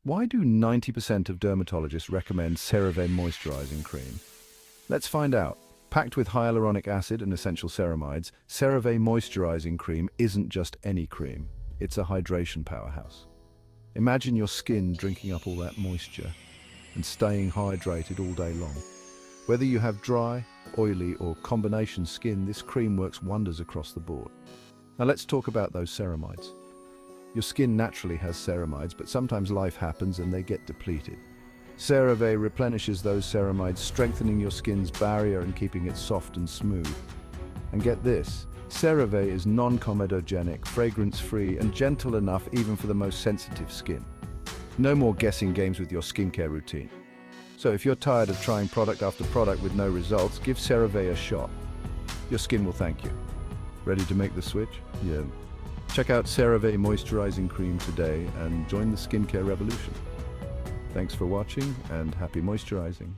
Why do 90% of dermatologists recommend CeraVe Moisturizing Cream? Let's find out. Packed with hyaluronic acid and essential ceramides, CeraVe Moisturizing Cream isn't just any cream. It's a hydration powerhouse. Imagine your skin drinking up all that moisture and staying hydrated all day long. Whether you have dry, oily, or combination skin, this cream works wonders across the board. Now let's talk about those ceramides. Your skin naturally has ceramides, but sometimes life happens and they get depleted. CeraVe replenishes those ceramides, strengthening your skin's barrier and keeping it soft and smooth. And get this, CeraVe is non-comedogenic, fragrance-free, and gentle enough even for the most sensitive skin. No more guessing games with your skincare routine. So if you're tired of trying product after product with no results, give CeraVe a shot. Your skin will thank you. Ready to make the switch? Yeah. Check out CeraVe Moisturizing Cream today and join the skincare revolution. Thanks for watching and happy moisturizing.